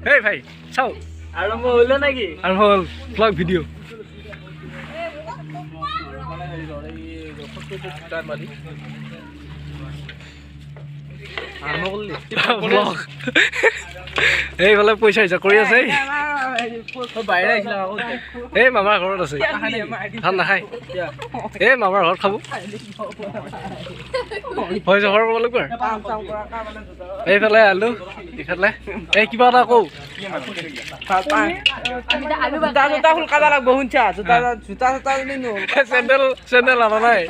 Hey ভাই চাও আৰম্ভ হলো নাকি আৰম্ভ হ'ল ব্লগ ভিডিঅ' ব্লগ এইফালে পইচা হিচাপ কৰি আছে বাহিৰে আহিছিলা এই মামাৰ ঘৰত আছে ভাত নাখায় এই মামাৰ ঘৰত খাব হৈ যাব লাগিব এইফালে আলু ইফালে এই কিবা এটা কওঁ চেণ্ডেল আনা নাই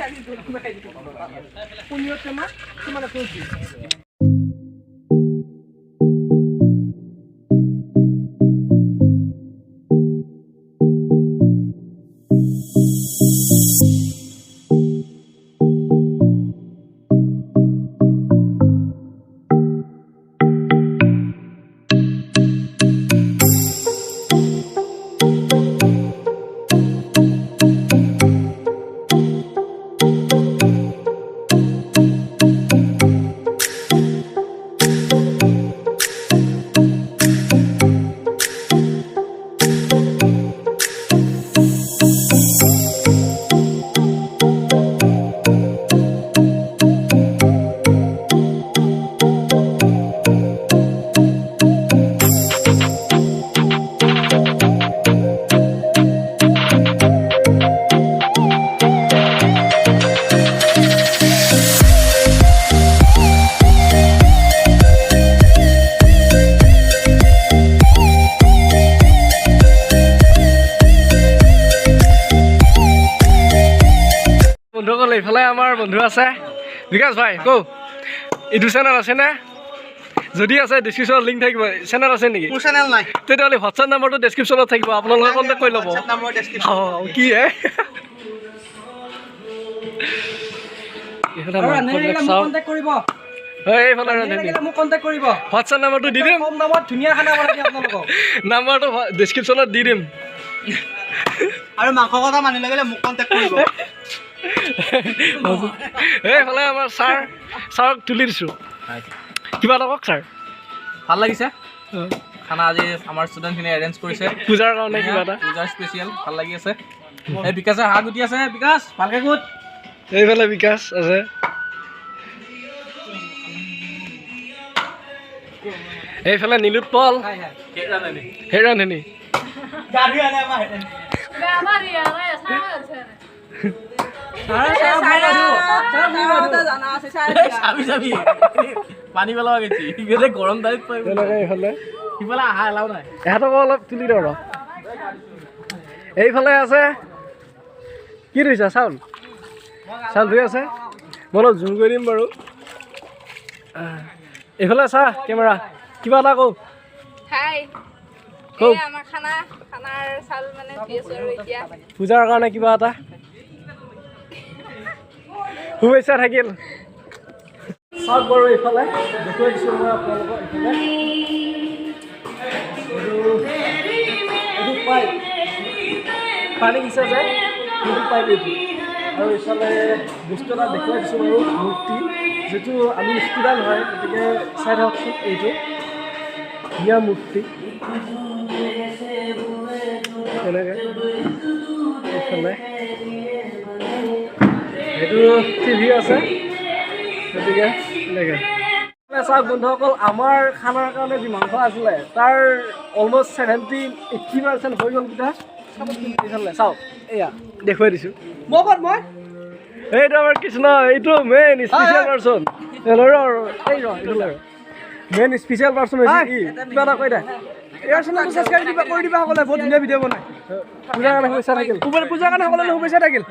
বন্ধুসকল এইফালে আমাৰ বন্ধু আছে বিকাশ ভাই কৌ এইটো চেনেল আছেনে যদি আছে ডেছক্ৰিপশ্যনত লিংক থাকিব চেনেল আছে নেকি মোৰ চেনেল নাই তেতিয়াহ'লে হোৱাটছআপ নাম্বাৰটো ডেছক্ৰিপশ্যনত থাকিব আপোনালোকে কণ্টেক্ট কৰি ল'ব কি হে এইফালে হোৱাটছআপ নাম্বাৰটো দি দিম নাম্বাৰটো ডেছক্ৰিপশ্যনত দি দিম আৰু মাংস কথা মানি লাগিলে মোক কণ্টেক্ট কৰিব এইফালে আমাৰ ছাৰক তুলি দিছোঁ কিবা এটা কওক ছাৰ ভাল লাগিছে খানা আজি আমাৰ ষ্টুডেণ্টখিনি এৰেঞ্জ কৰিছে পূজাৰ কাৰণে কিবা এটা পূজাৰ স্পেচিয়েল ভাল লাগি আছে এই বিকাশে হাত গুটি আছে বিকাশ ভালকে গুট এইফালে বিকাশ আছে এইফালে নীলোৎপল হেৰাণী পানী পেলাব গেছি গৰম দাইত সিফালে আহা এলাও নাই এহঁতকো অলপ তুলি দিওঁ ৰ এইফালে আছে কি ধুইছা চাউল ধুই আছে মই অলপ জুম কৰি দিম বাৰু এইফালে চা কেমেৰা কিবা এটা কওঁ পূজাৰ কাৰণে কিবা এটা শুভেচ্ছা থাকিল চাওক বাৰু এইফালে দেখুৱাই দিছোঁ মই আপোনালোকক এইটো পানী সিঁচা যায় সেইটো পাইপ এইটো আৰু এইফালে বস্তু এটা দেখুৱাই দিছোঁ বাৰু মূৰ্তি যিটো আমি ষ্টুডেণ্ট হয় গতিকে চাই থাককচোন এইটো ধুনীয়া মূৰ্তি তেনেকৈ এইফালে এইটো টিভি আছে গতিকে এনেকৈ চাওক বন্ধুসকল আমাৰ খানাৰ কাৰণে যি মাংস আছিলে তাৰ অলমষ্ট 70-80% হৈ গ'ল কিটা এইফালে চাওক এয়া দেখুৱাই দিছোঁ এইটো আমাৰ কৃষ্ণ এইটো main special person main special person হৈছে কি কিবা এটা কৈ দে ইয়াৰ চেনেলটো ছাবস্ক্ৰাইব দিবা কৰি দিবা সকলোৱে বহুত ধুনীয়া ভিডিঅ' বনায় পূজাৰ কাৰণে শুভেচ্ছা থাকিল পূজাৰ কাৰণে সকলোলৈ শুভেচ্ছা থাকিল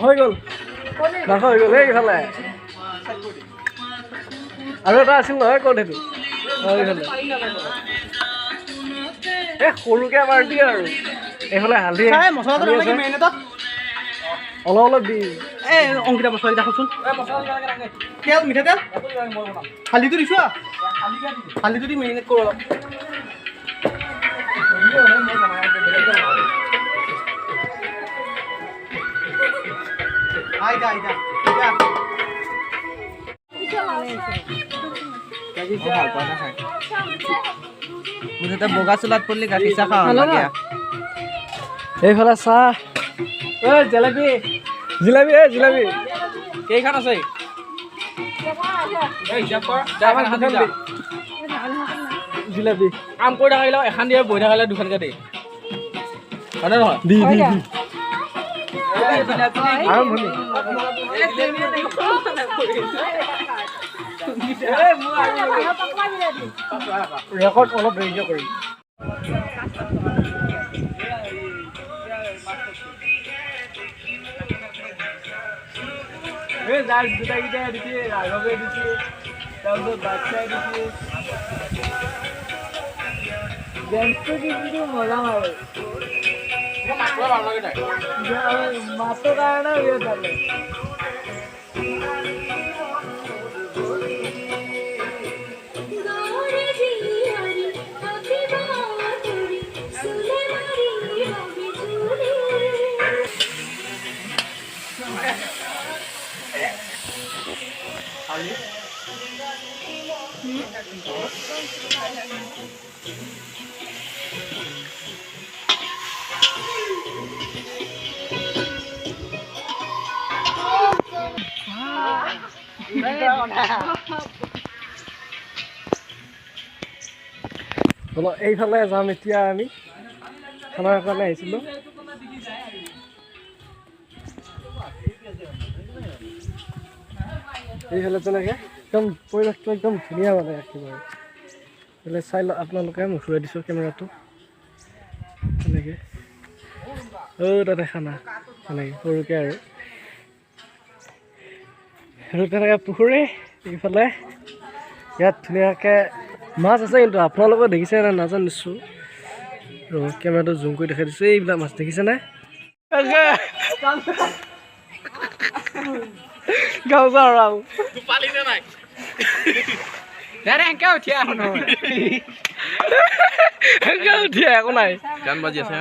হৈ গ'ল মাংস হৈ গ'ল এইফালে আৰু এটা আছিল নহয় ক'ত সেইটো এইফালে এই সৰুকৈ আমাৰ দিয়ে আৰু এইফালে হালধি অলপ অলপ দি এই অংকিতা মছলা দেখোচোন তেল মিঠাতেল হালধিটো দিছোঁ হালধিটো দি মেৰিনেট কৰোঁ অলপ মুঠতে বগা চোলাত পৰিলে গাখীৰ চাহ খাওঁ লাগে এইফালে চাহ জিলাপি জিলাপি জিলাপি কেইখন আছে জিলাপি কাম কৰি থাকিলে এখন দিয়ে বহি থাকিলে দুখনকে দিয়ে হয়নে নহয় দি দি দি আৰম্ভণি ৰেকৰ্ড অলপ দেৰিকে কৰিম যাৰ দুটাকেইটা দিছে ৰাঘৱে দিছে তাৰপিছত বাচ্চাই দিছে ডেন্সটো কিন্তু মজা মাৰে মাছৰ কাৰণে বলো এইফালে যাম এতিয়া আমি খানাৰ কাৰণে আহিছিলোঁ এইফালে তেনেকৈ একদম পৰিৱেশটো একদম ধুনীয়া মানে একেবাৰে এইফালে চাই লওক আপোনালোকে মই ঘূৰাই দিছোঁ কেমেৰাটো তেনেকৈ তাতে খানা তেনেকৈ সৰুকৈ আৰু তেনেকৈ পুখুৰী এইফালে ইয়াত ধুনীয়াকৈ মাছ আছে কিন্তু আপোনালোকে দেখিছে নে নাজানিছোঁ কেমেৰাটো জুম কৰি দেখাই দিছোঁ এইবিলাক মাছ দেখিছেনে গাঁওজা আৰু উঠিয়া একো নাই গান বাজি আছে